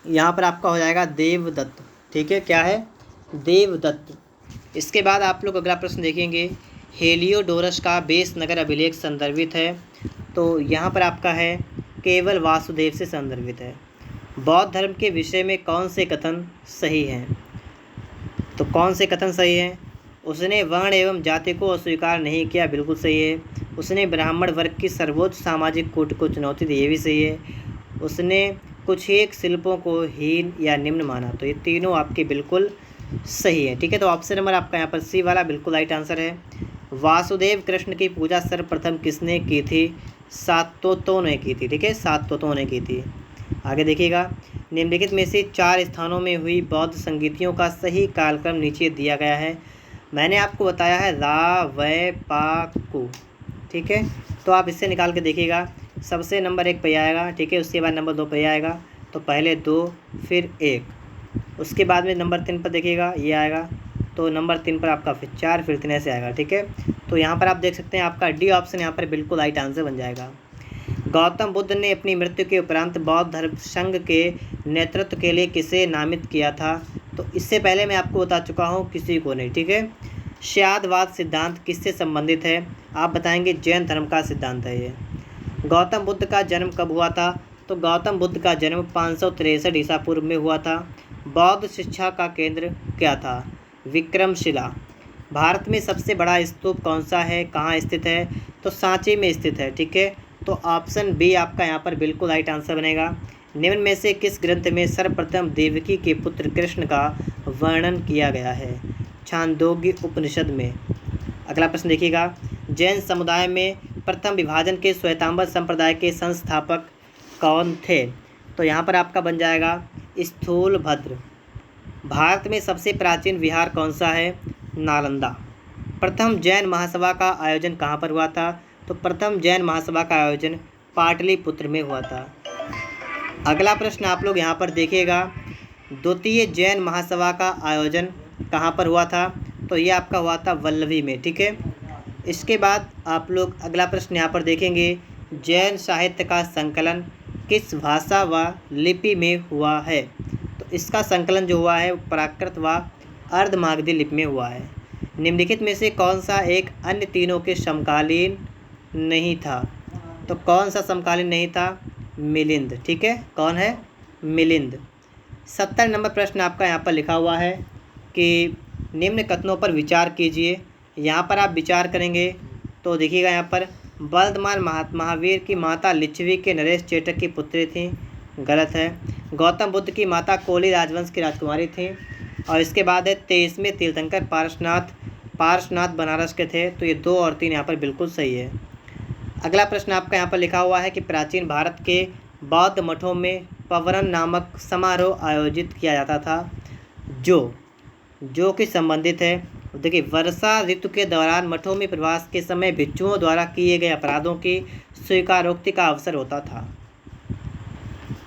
यहाँ पर आपका हो जाएगा देवदत्त। ठीक है। क्या है? देवदत्त। इसके बाद आप लोग अगला प्रश्न देखेंगे, हेलियोडोरस का बेस नगर अभिलेख संदर्भित है। तो यहाँ पर आपका है केवल वासुदेव से संदर्भित है। बौद्ध धर्म के विषय में कौन से कथन सही हैं? तो कौन से कथन सही हैं? उसने वर्ण एवं जाति को अस्वीकार नहीं किया, बिल्कुल सही है। उसने ब्राह्मण वर्ग की सर्वोच्च सामाजिक कोटि को चुनौती दी, ये भी सही है। उसने कुछ एक शिल्पों को हीन या निम्न माना, तो ये तीनों आपके बिल्कुल सही है। ठीक है। तो ऑप्शन नंबर आपका यहाँ पर सी वाला बिल्कुल राइट आंसर है। वासुदेव कृष्ण की पूजा सर्वप्रथम किसने की थी? सातोतों ने की थी। ठीक है। सातोतों ने की थी। आगे देखिएगा, निम्नलिखित में से 4 स्थानों में हुई बौद्ध संगीतियों का सही कालक्रम नीचे दिया गया है। मैंने आपको बताया है रावैपाकु। ठीक है। तो आप इससे निकाल के देखिएगा, सबसे नंबर 1 पे आएगा। ठीक है। उसके बाद नंबर 2 पे आएगा, तो पहले 2 फिर 1। उसके बाद में नंबर 3 पर देखिएगा, ये आएगा। तो नंबर 3 पर आपका फिर 4 फिर 3 ऐसे आएगा। ठीक है। तो यहाँ पर आप देख सकते हैं आपका डी ऑप्शन यहाँ पर बिल्कुल राइट आंसर बन जाएगा। गौतम बुद्ध ने अपनी मृत्यु के उपरांत बौद्ध धर्म संघ के नेतृत्व के लिए किसे नामित किया था? तो इससे पहले मैं आपको बता चुका हूँ, किसी को नहीं, ठीक है। श्यादवाद सिद्धांत किससे संबंधित है? आप बताएंगे जैन धर्म का सिद्धांत है ये। गौतम बुद्ध का जन्म कब हुआ था? तो गौतम बुद्ध का जन्म 563 ईसा पूर्व में हुआ था। बौद्ध शिक्षा का केंद्र क्या था? विक्रमशिला। भारत में सबसे बड़ा स्तूप कौन सा है, कहाँ स्थित है? तो सांची में स्थित है, ठीक है। तो ऑप्शन बी आपका यहाँ पर बिल्कुल राइट आंसर बनेगा। निम्न में से किस ग्रंथ में सर्वप्रथम देवकी के पुत्र कृष्ण का वर्णन किया गया है? छांदोग्य उपनिषद में। अगला प्रश्न देखिएगा, जैन समुदाय में प्रथम विभाजन के श्वेतांबर संप्रदाय के संस्थापक कौन थे? तो यहाँ पर आपका बन जाएगा स्थूलभद्र। भारत में सबसे प्राचीन विहार कौन सा है? नालंदा। प्रथम जैन महासभा का आयोजन कहाँ पर हुआ था? तो प्रथम जैन महासभा का आयोजन पाटलिपुत्र में हुआ था। अगला प्रश्न आप लोग यहाँ पर देखिएगा, द्वितीय जैन महासभा का आयोजन कहाँ पर हुआ था? तो ये आपका हुआ था वल्लभी में, ठीक है। इसके बाद आप लोग अगला प्रश्न यहाँ पर देखेंगे, जैन साहित्य का संकलन किस भाषा व लिपि में हुआ है? तो इसका संकलन जो हुआ है प्राकृत व अर्धमागधी लिपि में हुआ है। निम्नलिखित में से कौन सा एक अन्य तीनों के समकालीन नहीं था? तो कौन सा समकालीन नहीं था? मिलिंद, ठीक है। कौन है? मिलिंद। 70 नंबर प्रश्न आपका यहाँ पर लिखा हुआ है कि निम्न कथनों पर विचार कीजिए। यहाँ पर आप विचार करेंगे तो देखिएगा, यहाँ पर वर्धमान महावीर की माता लिच्छवी के नरेश चेटक की पुत्री थी, गलत है। गौतम बुद्ध की माता कोली राजवंश की राजकुमारी थी। और इसके बाद है 23वें तीर्थंकर पारसनाथ बनारस के थे। तो ये 2 और 3 यहाँ पर बिल्कुल सही है। अगला प्रश्न आपका यहाँ पर लिखा हुआ है कि प्राचीन भारत के बौद्ध मठों में पवरन नामक समारोह आयोजित किया जाता था, जो कि संबंधित है। देखिए, वर्षा ऋतु के दौरान मठों में प्रवास के समय भिक्षुओं द्वारा किए गए अपराधों की स्वीकारोक्ति का अवसर होता था।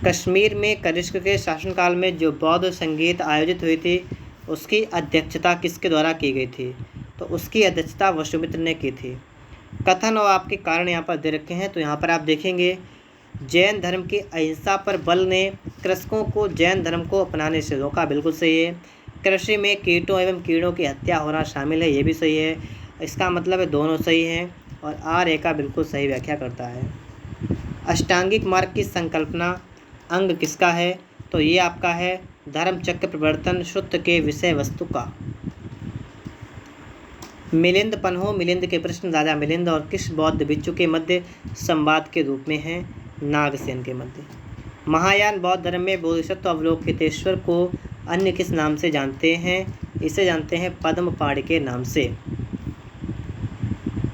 कश्मीर में कनिष्क के शासनकाल में जो बौद्ध संगीत आयोजित हुई थी, उसकी अध्यक्षता किसके द्वारा की गई थी? तो उसकी अध्यक्षता वसुमित्र ने की थी। कथन और आपके कारण यहाँ पर दे रखे हैं। तो यहाँ पर आप देखेंगे, जैन धर्म की अहिंसा पर बल ने कृषकों को जैन धर्म को अपनाने से रोका, बिल्कुल सही है। कृषि में कीटों एवं कीड़ों की हत्या होना शामिल है, ये भी सही है। इसका मतलब है दोनों सही हैं और आर का बिल्कुल सही व्याख्या करता है। अष्टांगिक मार्ग की संकल्पना अंग किसका है? तो ये आपका है धर्म चक्र प्रवर्तन सूत्र के विषय वस्तु का। मिलिंद पन्हो मिलिंद के प्रश्न राजा मिलिंद और किस बौद्ध भिक्षु के मध्य संवाद के रूप में हैं? नागसेन के मध्य। महायान बौद्ध धर्म में बोधिसत्व अवलोकितेश्वर को अन्य किस नाम से जानते हैं? इसे जानते हैं पद्मपाणि के नाम से।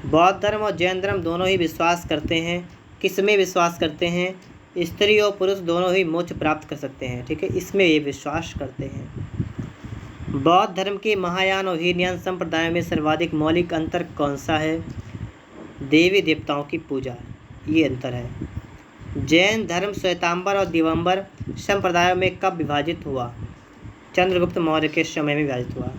बौद्ध धर्म और जैन धर्म दोनों ही विश्वास करते हैं, किस में विश्वास करते हैं? स्त्री और पुरुष दोनों ही मोक्ष प्राप्त कर सकते हैं, ठीक है, इसमें ये विश्वास करते हैं। बौद्ध धर्म के महायान और हीनयान संप्रदाय में सर्वाधिक मौलिक अंतर कौन सा है? देवी देवताओं की पूजा, ये अंतर है। जैन धर्म श्वेतांबर और दिगंबर संप्रदायों में कब विभाजित हुआ? चंद्रगुप्त मौर्य के समय में विभाजित हुआ।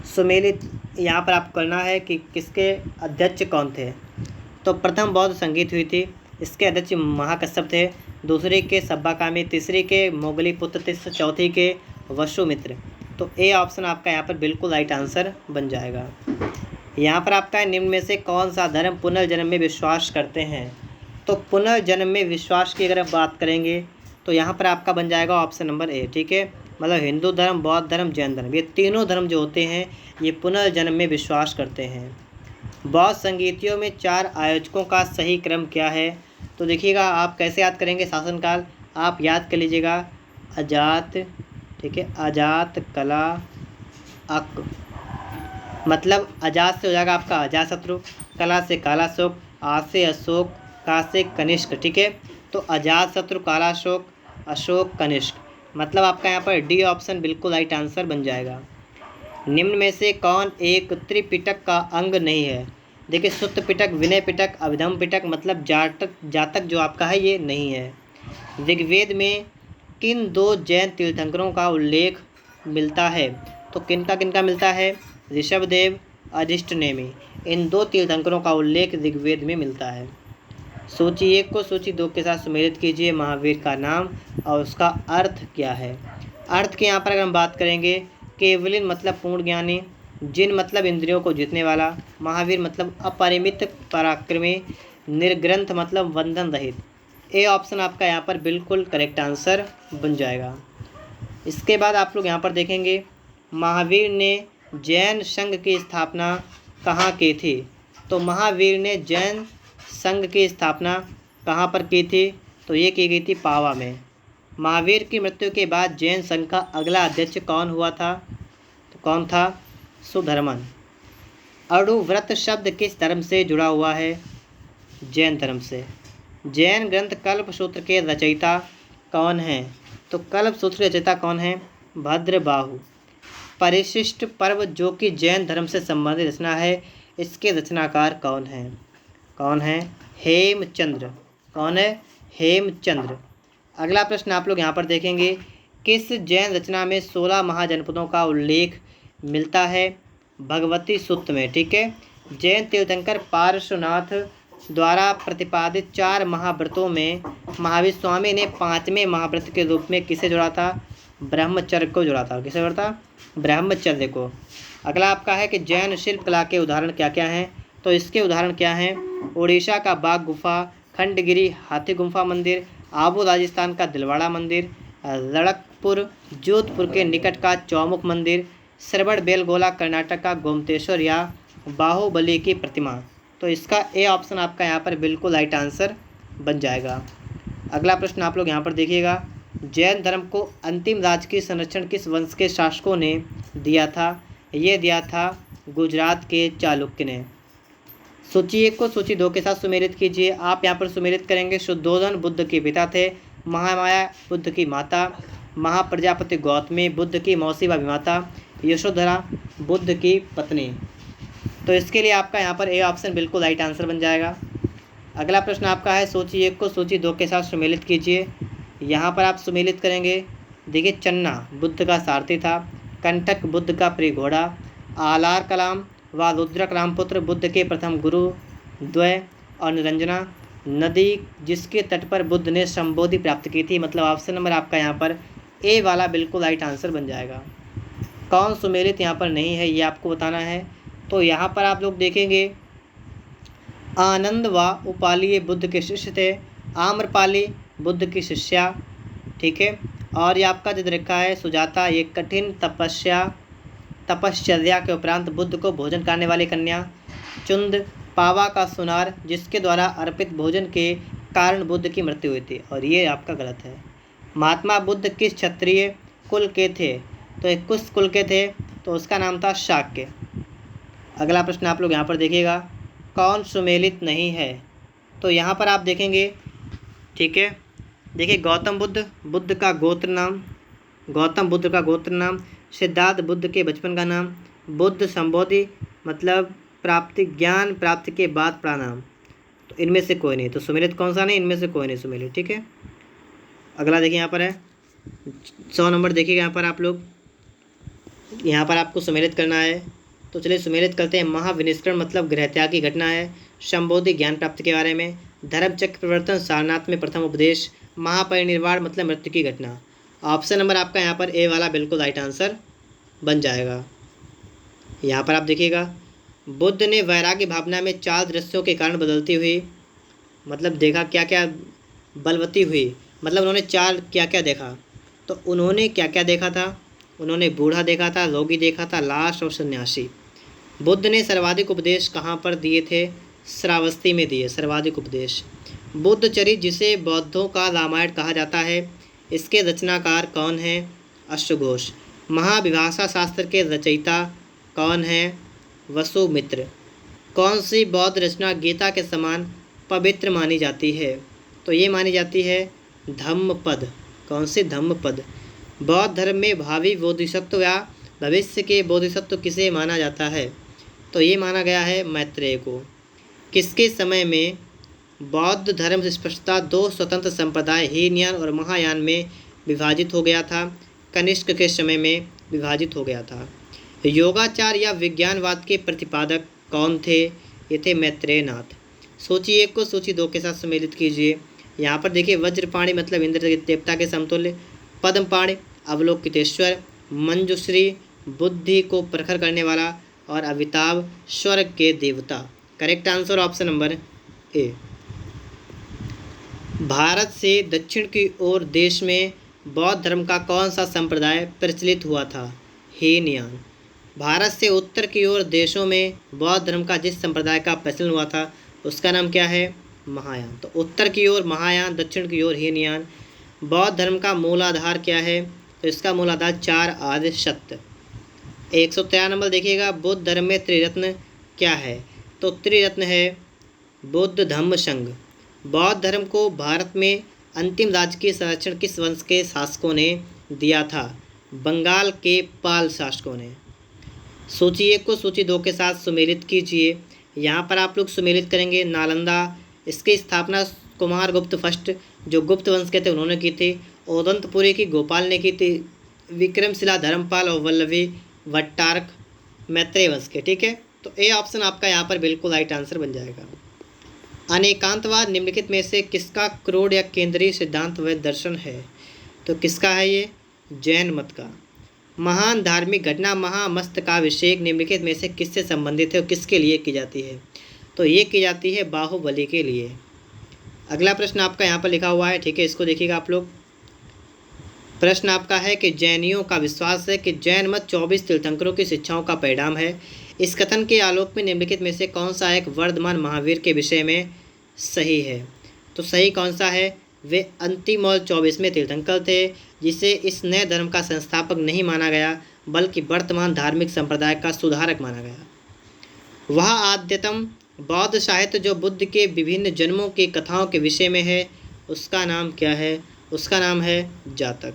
सुमेलित यहाँ पर आपको करना है कि किसके अध्यक्ष कौन थे? तो प्रथम बौद्ध संगीत हुई थी, इसके अध्यक्ष महाकश्यप थे। दूसरे के सब्बाकामी, तीसरे के मोगली पुत्र थे, चौथी के वसुमित्र। तो ए ऑप्शन आपका यहाँ पर बिल्कुल राइट आंसर बन जाएगा। यहाँ पर आपका निम्न में से कौन सा धर्म पुनर्जन्म में विश्वास करते हैं? तो पुनर्जन्म में विश्वास की अगर बात करेंगे तो यहाँ पर आपका बन जाएगा ऑप्शन नंबर ए, ठीक है। मतलब हिंदू धर्म, बौद्ध धर्म, जैन धर्म, ये तीनों धर्म जो होते हैं ये पुनर्जन्म में विश्वास करते हैं। बौद्ध संगीतियों में 4 आयोजकों का सही क्रम क्या है? तो देखिएगा, आप कैसे याद करेंगे शासनकाल, आप याद कर लीजिएगा अजात, ठीक है, अजात कला अक, मतलब अजात से हो जाएगा आपका अजातशत्रु, कला से कालाशोक, आ से अशोक, का से कनिष्क, ठीक है। तो अजातशत्रु, कालाशोक, अशोक, कनिष्क, मतलब आपका यहाँ पर डी ऑप्शन बिल्कुल राइट आंसर बन जाएगा। निम्न में से कौन एक त्रिपिटक का अंग नहीं है? देखिए, सुत्त पिटक, विनय पिटक, अभिधम पिटक, मतलब जातक जो आपका है ये नहीं है। ऋग्वेद में किन 2 जैन तीर्थंकरों का उल्लेख मिलता है? तो किनका मिलता है? ऋषभदेव, अधिष्टनेमि, इन 2 तीर्थंकरों का उल्लेख ऋग्वेद में मिलता है। सूची 1 को सूची 2 के साथ सुमेलित कीजिए। महावीर का नाम और उसका अर्थ क्या है। अर्थ की यहाँ पर अगर हम बात करेंगे, केवलिन मतलब पूर्ण ज्ञानी, जिन मतलब इंद्रियों को जीतने वाला, महावीर मतलब अपरिमित पराक्रमी, निर्ग्रंथ मतलब बंधन रहित। ए ऑप्शन आपका यहाँ पर बिल्कुल करेक्ट आंसर बन जाएगा। इसके बाद आप लोग यहाँ पर देखेंगे, महावीर ने जैन संघ की स्थापना कहाँ की थी। तो महावीर ने जैन संघ की स्थापना कहाँ पर की थी, तो ये की गई थी पावा में। महावीर की मृत्यु के बाद जैन संघ का अगला अध्यक्ष कौन हुआ था, तो कौन था, सुधर्मन। अणुव्रत शब्द किस धर्म से जुड़ा हुआ है, जैन धर्म से। जैन ग्रंथ कल्पसूत्र के रचयिता कौन हैं, तो कल्पसूत्र रचयिता कौन है, भद्रबाहु। परिशिष्ट पर्व जो कि जैन धर्म से संबंधित रचना है, इसके रचनाकार कौन है, हेमचंद्र। कौन है, हेमचंद्र। अगला प्रश्न आप लोग यहाँ पर देखेंगे, किस जैन रचना में 16 महाजनपदों का उल्लेख मिलता है, भगवती सूत्र में। ठीक है, जैन तीर्थंकर पार्श्वनाथ द्वारा प्रतिपादित 4 महाव्रतों में महावीर स्वामी ने 5वें महाव्रत के रूप में किसे जोड़ा था, ब्रह्मचर्य को जोड़ा था। किसे जोड़ा था, ब्रह्मचर्य को। अगला आपका है कि जैन शिल्प कला के उदाहरण क्या क्या हैं, तो इसके उदाहरण क्या हैं, उड़ीसा का बाघ गुफा, खंडगिरी हाथी गुम्फा मंदिर, आबू राजस्थान का दिलवाड़ा मंदिर, लड़कपुर जोधपुर के निकट का चौमुख मंदिर, श्रवण बेलगोला कर्नाटक का गोमतेश्वर या बाहुबली की प्रतिमा। तो इसका ए ऑप्शन आपका यहाँ पर बिल्कुल राइट आंसर बन जाएगा। अगला प्रश्न आप लोग यहाँ पर देखिएगा, जैन धर्म को अंतिम राजकीय संरक्षण किस वंश के शासकों ने दिया था, ये दिया था गुजरात के चालुक्य ने। सूची 1 को सूची 2 के साथ सुमेलित कीजिए। आप यहाँ पर सुमेलित करेंगे, शुद्धोधन बुद्ध के पिता थे, महामाया बुद्ध की माता, महाप्रजापति गौतमी बुद्ध की मौसी व अभिमाता, यशोधरा बुद्ध की पत्नी। तो इसके लिए आपका यहाँ पर ए ऑप्शन बिल्कुल राइट आंसर बन जाएगा। अगला प्रश्न आपका है, सूची 1 को सूची 2 के साथ सुमेलित कीजिए। यहाँ पर आप सुमेलित करेंगे, देखिए चन्ना बुद्ध का सारथी था, कंटक बुद्ध का प्रिय घोड़ा, आलार कलाम व रुद्रक रामपुत्र बुद्ध के प्रथम गुरु द्वय, और निरंजना नदी जिसके तट पर बुद्ध ने संबोधि प्राप्त की थी। मतलब ऑप्शन नंबर आपका यहाँ पर ए वाला बिल्कुल राइट आंसर बन जाएगा। कौन सुमेलित यहाँ पर नहीं है ये आपको बताना है। तो यहाँ पर आप लोग देखेंगे, आनंद व उपाली बुद्ध के शिष्य थे, आम्रपाली बुद्ध की शिष्या। ठीक है, और ये आपका जो रखा है सुजाता, ये कठिन तपश्चर्या के उपरांत बुद्ध को भोजन करने वाली कन्या, चुंद पावा का सुनार जिसके द्वारा अर्पित भोजन के कारण बुद्ध की मृत्यु हुई थी, और ये आपका गलत है। महात्मा बुद्ध किस क्षत्रिय कुल के थे, तो एक कुश कुल के थे, तो उसका नाम था शाक्य। अगला प्रश्न आप लोग यहाँ पर देखिएगा, कौन सुमेलित नहीं है, तो यहाँ पर आप देखेंगे, ठीक है, देखिए गौतम बुद्ध का गोत्र नाम, गौतम बुद्ध का गोत्र नाम, सिद्धार्थ बुद्ध के बचपन का नाम, बुद्ध संबोधि मतलब प्राप्ति ज्ञान प्राप्ति के बाद प्रणाम। तो इनमें से कोई नहीं, तो सुमेलित कौन सा नहीं, इनमें से कोई नहीं सुमेलित। ठीक है, अगला देखिए यहाँ पर है 100 नंबर, देखिएगा यहाँ पर आप लोग, यहाँ पर आपको सुमेलित करना है। तो चलिए सुमेलित करते हैं। महाविनिष्करण मतलब गृह त्याग की घटना है, संबोधि ज्ञान प्राप्ति के बारे में, धर्मचक्र परिवर्तन सारनाथ में प्रथम उपदेश, महापरिनिर्वाण मतलब मृत्यु की घटना। ऑप्शन नंबर आपका यहाँ पर ए वाला बिल्कुल राइट आंसर बन जाएगा। यहाँ पर आप देखिएगा, बुद्ध ने वैराग्य भावना में 4 दृश्यों के कारण बदलती हुई, मतलब देखा क्या क्या बलवती हुई, मतलब उन्होंने 4 क्या क्या देखा, तो उन्होंने क्या क्या देखा था, उन्होंने बूढ़ा देखा था, रोगी देखा था, लाश और सन्यासी। बुद्ध ने सर्वाधिक उपदेश कहाँ पर दिए थे, श्रावस्ती में दिए सर्वाधिक उपदेश। बुद्धचरित जिसे बौद्धों का रामायण कहा जाता है, इसके रचनाकार कौन हैं, अश्वघोष। महाविभाषा शास्त्र के रचयिता कौन हैं, वसुमित्र। कौन सी बौद्ध रचना गीता के समान पवित्र मानी जाती है, तो ये मानी जाती है धम्मपद। कौन सी, धम्मपद। बौद्ध धर्म में भावी बोधिसत्व या भविष्य के बोधिसत्व किसे माना जाता है, तो ये माना गया है मैत्रेय को। किसके समय में बौद्ध धर्म स्पष्टता 2 स्वतंत्र संप्रदाय हीनयान और महायान में विभाजित हो गया था, कनिष्क के समय में विभाजित हो गया था। योगाचार या विज्ञानवाद के प्रतिपादक कौन थे, ये थे मैत्रेयनाथ। सूची 1 को सूची 2 के साथ सम्मिलित कीजिए। यहाँ पर देखिए वज्रपाणी मतलब इंद्र देवता के समतुल्य, पद्मपाणी अवलोकितेश्वर, मंजुश्री बुद्धि को प्रखर करने वाला और अमिताभ स्वर्ग के देवता। Correct answer option number A. Bharat से दक्षिण की ओर देश में बौद्ध धर्म का कौन सा संप्रदाय प्रचलित हुआ था? हीनयान। भारत से उत्तर की ओर देशों में बौद्ध धर्म का जिस संप्रदाय का प्रचलन हुआ था उसका नाम क्या है? महायान। तो उत्तर की ओर महायान, दक्षिण की ओर हीनयान। बौद्ध धर्म का मूलाधार क्या है? तो इसका मूलाधार 4 आदि सत्य। 113 नंबर देखिएगा, बुद्ध धर्म में त्रिरत्न क्या है? तो त्रिरत्न है बुद्ध धम्म संघ। बौद्ध धर्म को भारत में अंतिम राजकीय संरक्षण किस वंश के शासकों ने दिया था? बंगाल के पाल शासकों ने। सूची 1 को सूची 2 के साथ सुमेलित कीजिए। यहाँ पर आप लोग सुमेलित करेंगे नालंदा, इसकी स्थापना कुमारगुप्त फर्स्ट जो गुप्त वंश के थे उन्होंने की थी। ओदंतपुरी की गोपाल ने की थी। विक्रमशिला धर्मपाल और वल्लभी भट्टारक मैत्रेय वंश के। ठीक है, तो ए ऑप्शन आपका यहाँ पर बिल्कुल राइट आंसर बन जाएगा। अनेकांतवाद निम्नलिखित में से किसका क्रोड या केंद्रीय सिद्धांत व दर्शन है? तो किसका है ये? जैन मत का। महान धार्मिक घटना महामस्तकाभिषेक निम्नलिखित में से किससे संबंधित है और किसके लिए की जाती है? तो ये की जाती है बाहुबली के लिए। अगला प्रश्न आपका यहाँ पर लिखा हुआ है, ठीक है, इसको देखिएगा आप लोग। प्रश्न आपका है कि जैनियों का विश्वास है कि जैन मत 24 तीर्थंकरों की शिक्षाओं का परिणाम है। इस कथन के आलोक में निम्नलिखित में से कौन सा एक वर्धमान महावीर के विषय में सही है? तो सही कौन सा है? वे अंतिम और 24वें तीर्थंकर थे जिसे इस नए धर्म का संस्थापक नहीं माना गया बल्कि वर्तमान धार्मिक संप्रदाय का सुधारक माना गया। वह आद्यतम बौद्ध साहित्य जो बुद्ध के विभिन्न जन्मों की कथाओं के विषय में है उसका नाम क्या है? उसका नाम है जातक।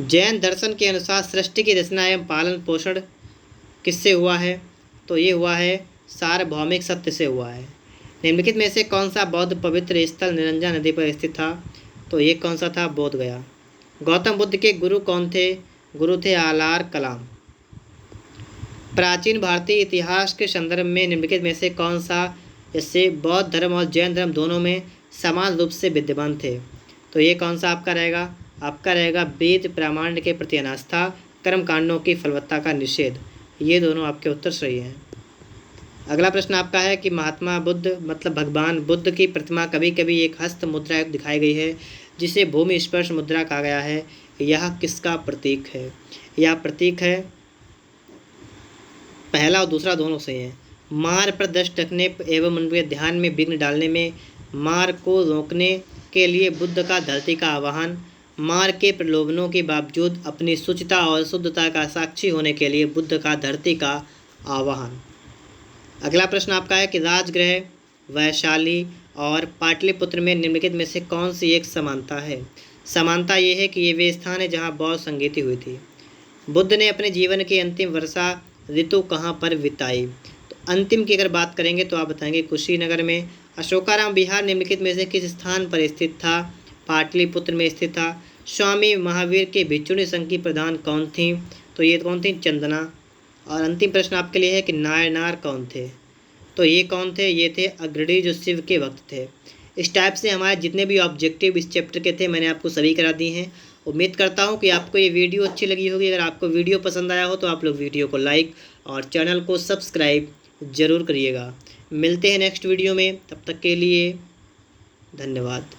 जैन दर्शन के अनुसार सृष्टि की रचना एवं पालन पोषण किससे हुआ है? तो ये हुआ है सार्वभौमिक सत्य से हुआ है। निम्नलिखित में से कौन सा बौद्ध पवित्र स्थल निरंजन नदी पर स्थित था? तो ये कौन सा था? बोध गया। गौतम बुद्ध के गुरु कौन थे? गुरु थे आलार कलाम। प्राचीन भारतीय इतिहास के संदर्भ में निम्नलिखित में से कौन सा इससे बौद्ध धर्म और जैन धर्म दोनों में समान रूप से विद्यमान थे? तो ये कौन सा आपका रहेगा? आपका रहेगा वेद प्रामाण्य के प्रति अनास्था, कर्मकांडों की फलवत्ता का निषेध। ये दोनों आपके उत्तर सही हैं। अगला प्रश्न आपका है कि महात्मा बुद्ध मतलब भगवान बुद्ध की प्रतिमा कभी कभी एक हस्त मुद्रा दिखाई गई है जिसे भूमि स्पर्श मुद्रा कहा गया है। यह किसका प्रतीक है? यह प्रतीक है, पहला और दूसरा दोनों सही हैं। मार पर दृष्टि रखने एवं उनके ध्यान में विघ्न डालने में, मार को रोकने के लिए बुद्ध का धरती का आह्वान, मार के प्रलोभनों के बावजूद अपनी शुचिता और शुद्धता का साक्षी होने के लिए बुद्ध का धरती का आह्वान। अगला प्रश्न आपका है कि राजगृह, वैशाली और पाटलिपुत्र में निम्नलिखित में से कौन सी एक समानता है? समानता ये है कि ये वे स्थान है जहाँ बौद्ध संगीति हुई थी। बुद्ध ने अपने जीवन की अंतिम वर्षा ऋतु कहाँ पर बिताई? तो अंतिम की अगर बात करेंगे तो आप बताएंगे कुशीनगर में। अशोकाराम विहार निम्नलिखित में से किस स्थान पर स्थित था? पाटलिपुत्र में स्थित था। स्वामी महावीर के भिक्षुणी संघ की प्रधान कौन थी? तो ये कौन थी? चंदना। और अंतिम प्रश्न आपके लिए है कि नायनार कौन थे? तो ये कौन थे? ये थे अग्रणी जो शिव के भक्त थे। इस टाइप से हमारे जितने भी ऑब्जेक्टिव इस चैप्टर के थे मैंने आपको सभी करा दिए हैं। उम्मीद करता हूँ कि आपको ये वीडियो अच्छी लगी होगी। अगर आपको वीडियो पसंद आया हो तो आप लोग वीडियो को लाइक और चैनल को सब्सक्राइब ज़रूर करिएगा। मिलते हैं नेक्स्ट वीडियो में, तब तक के लिए धन्यवाद।